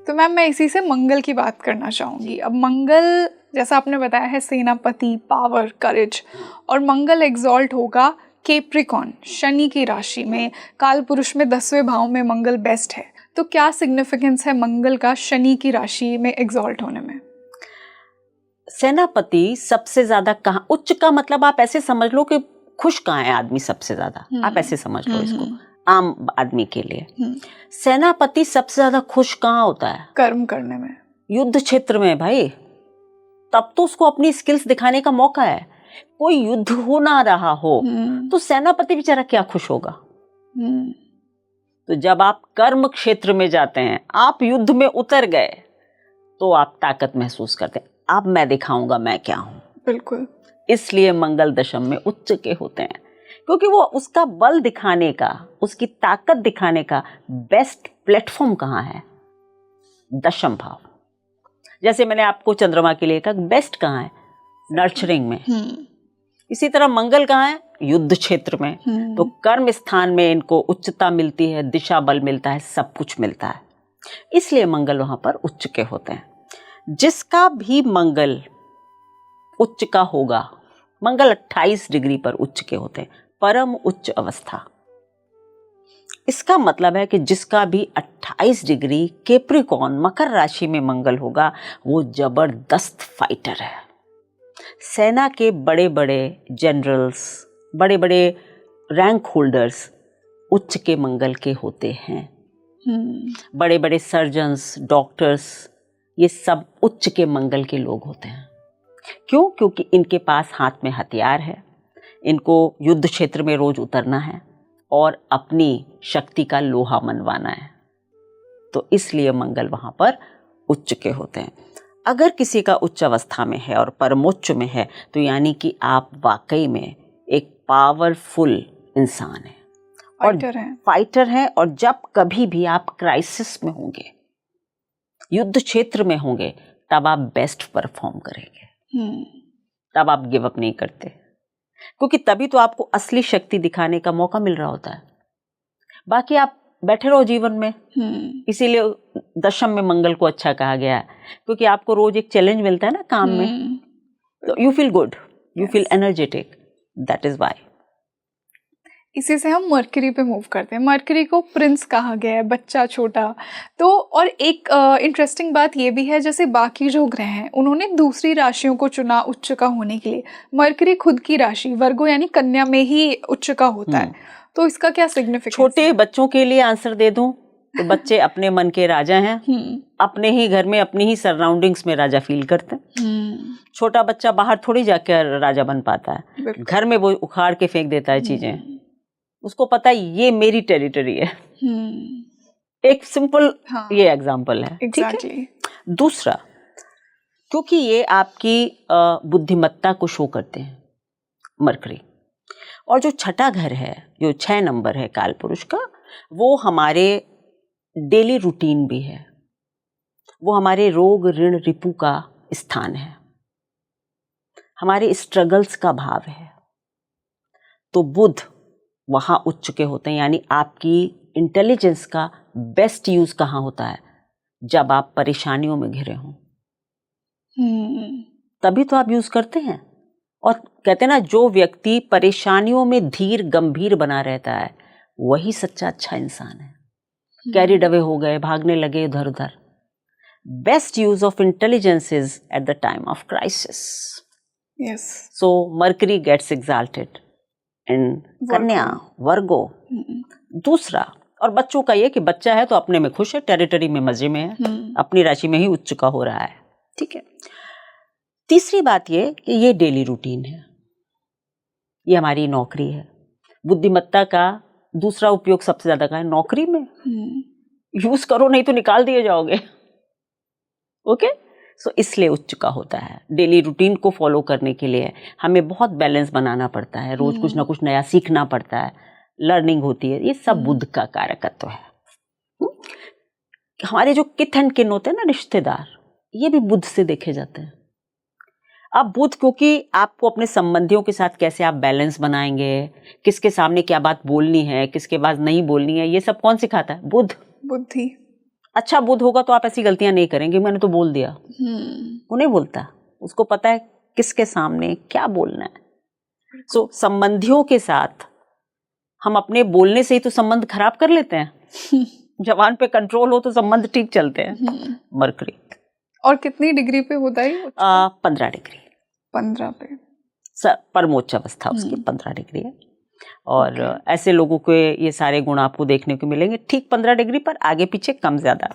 तो मैम मैं इसी से मंगल की बात करना चाहूँगी। अब मंगल जैसा आपने बताया है सेनापति, पावर, करेज, और मंगल एग्जॉल्ट होगा कैप्रिकॉर्न शनि की राशि में, काल पुरुष में 10वें भाव में मंगल बेस्ट है। तो क्या सिग्निफिकेंस है मंगल का शनि की राशि में एग्जॉल्ट होने में? सेनापति सबसे ज्यादा कहाँ, उच्च का मतलब आप ऐसे समझ लो कि खुश कहाँ है आदमी सबसे ज्यादा, आप ऐसे समझ लो इसको आम आदमी के लिए। सेनापति सबसे ज्यादा खुश कहाँ होता है? कर्म करने में, युद्ध क्षेत्र में भाई, तब तो उसको अपनी स्किल्स दिखाने का मौका है। कोई युद्ध हो ना रहा हो तो सेनापति बेचारा क्या खुश होगा। तो जब आप कर्म क्षेत्र में जाते हैं, आप युद्ध में उतर गए, तो आप ताकत महसूस करते हैं, अब मैं दिखाऊंगा मैं क्या हूं। बिल्कुल। इसलिए मंगल दशम में उच्च के होते हैं, क्योंकि वो उसका बल दिखाने का, उसकी ताकत दिखाने का बेस्ट प्लेटफॉर्म कहाँ है? दशम भाव। जैसे मैंने आपको चंद्रमा के लिए कहा, बेस्ट कहाँ है? नर्चरिंग में। इसी तरह मंगल कहाँ है? युद्ध क्षेत्र में। तो कर्म स्थान में इनको उच्चता मिलती है, दिशा बल मिलता है, सब कुछ मिलता है, इसलिए मंगल वहां पर उच्च के होते हैं। जिसका भी मंगल उच्च का होगा, मंगल 28 डिग्री पर उच्च के होते हैं, परम उच्च अवस्था। इसका मतलब है कि जिसका भी 28 डिग्री कैप्रिकॉर्न मकर राशि में मंगल होगा, वो जबरदस्त फाइटर है। सेना के बड़े बड़े जनरल्स, बड़े बड़े रैंक होल्डर्स उच्च के मंगल के होते हैं। बड़े बड़े सर्जन्स, डॉक्टर्स, ये सब उच्च के मंगल के लोग होते हैं। क्यों? क्योंकि इनके पास हाथ में हथियार है, इनको युद्ध क्षेत्र में रोज उतरना है और अपनी शक्ति का लोहा मनवाना है, तो इसलिए मंगल वहां पर उच्च के होते हैं। अगर किसी का उच्च अवस्था में है और परमोच्च में है, तो यानी कि आप वाकई में एक पावरफुल इंसान हैं और फाइटर हैं। और जब कभी भी आप क्राइसिस में होंगे, युद्ध क्षेत्र में होंगे, तब आप बेस्ट परफॉर्म करेंगे। तब आप गिव अप नहीं करते, क्योंकि तभी तो आपको असली शक्ति दिखाने का मौका मिल रहा होता है। बाकी आप बैठे रहो जीवन में। इसीलिए दशम में मंगल को अच्छा कहा गया है, क्योंकि आपको रोज एक चैलेंज मिलता है ना काम में, तो you feel good, you feel energetic, that is why. इसी से हम मरकरी पे मूव करते हैं। मरकरी को प्रिंस कहा गया है, बच्चा, छोटा। तो और एक इंटरेस्टिंग बात ये भी है, जैसे बाकी जो ग्रह हैं उन्होंने दूसरी राशियों को चुना उच्च का होने के लिए, मरकरी खुद की राशि वर्गो यानी कन्या में ही उच्च का होता है। तो इसका क्या सिग्निफिकेंस? छोटे बच्चों के लिए आंसर दे दूं तो बच्चे अपने मन के राजा हैं, अपने ही घर में, अपनी ही सराउंडिंग्स में राजा फील करते हैं। छोटा बच्चा बाहर थोड़ी जाकर राजा बन पाता है, घर में वो उखाड़ के फेंक देता है चीजें। उसको पता है ये मेरी टेरिटरी है। एक सिंपल ये एग्जांपल है। Exactly. ठीक है। दूसरा, क्योंकि ये आपकी बुद्धिमत्ता को शो करते हैं मरकरी, और जो छठा घर है, जो 6 नंबर है काल पुरुष का, वो हमारे डेली रूटीन भी है, वो हमारे रोग ऋण रिपु का स्थान है, हमारे स्ट्रगल्स का भाव है। तो बुध वहां उच्च के होते हैं, यानी आपकी इंटेलिजेंस का बेस्ट यूज कहाँ होता है? जब आप परेशानियों में घिरे हों, तभी तो आप यूज करते हैं। और कहते हैं ना, जो व्यक्ति परेशानियों में धीर गंभीर बना रहता है, वही सच्चा अच्छा इंसान है। कैरिड अवे हो गए, भागने लगे इधर उधर। Best use of intelligence is at the time of crisis. Yes. So mercury gets exalted इन कन्या, वर्गो। दूसरा, और बच्चों का ये कि बच्चा है तो अपने में खुश है, टेरिटरी में मजे में है, अपनी राशि में ही उच्च का हो रहा है। ठीक है। तीसरी बात ये कि ये डेली रूटीन है, ये हमारी नौकरी है। बुद्धिमत्ता का दूसरा उपयोग सबसे ज्यादा का है नौकरी में। यूज करो, नहीं तो निकाल दिए जाओगे। ओके। सो इसलिए उच्च का होता है। डेली रूटीन को फॉलो करने के लिए हमें बहुत बैलेंस बनाना पड़ता है, रोज कुछ ना कुछ नया सीखना पड़ता है, लर्निंग होती है। ये सब बुध का कारकत्व है। हमारे जो किथ एंड किन होते हैं ना, रिश्तेदार, ये भी बुध से देखे जाते हैं। अब बुध, क्योंकि आपको अपने संबंधियों के साथ कैसे आप बैलेंस बनाएंगे, किसके सामने क्या बात बोलनी है, किसके पास नहीं बोलनी है, ये सब कौन सिखाता है? बुध। बुद्धि। अच्छा बुध होगा तो आप ऐसी गलतियां नहीं करेंगे, मैंने तो बोल दिया। वो नहीं बोलता, उसको पता है किसके सामने क्या बोलना है। सो संबंधियों के साथ हम अपने बोलने से ही तो संबंध खराब कर लेते हैं। जबान पे कंट्रोल हो तो संबंध ठीक चलते हैं। मरकरी। और कितनी डिग्री पे होता है ये? 15 डिग्री। 15 पे परमोच्च अवस्था उसकी 15 डिग्री है। और ऐसे लोगों के ये सारे गुण आपको देखने को मिलेंगे ठीक 15 डिग्री पर, आगे पीछे कम ज्यादा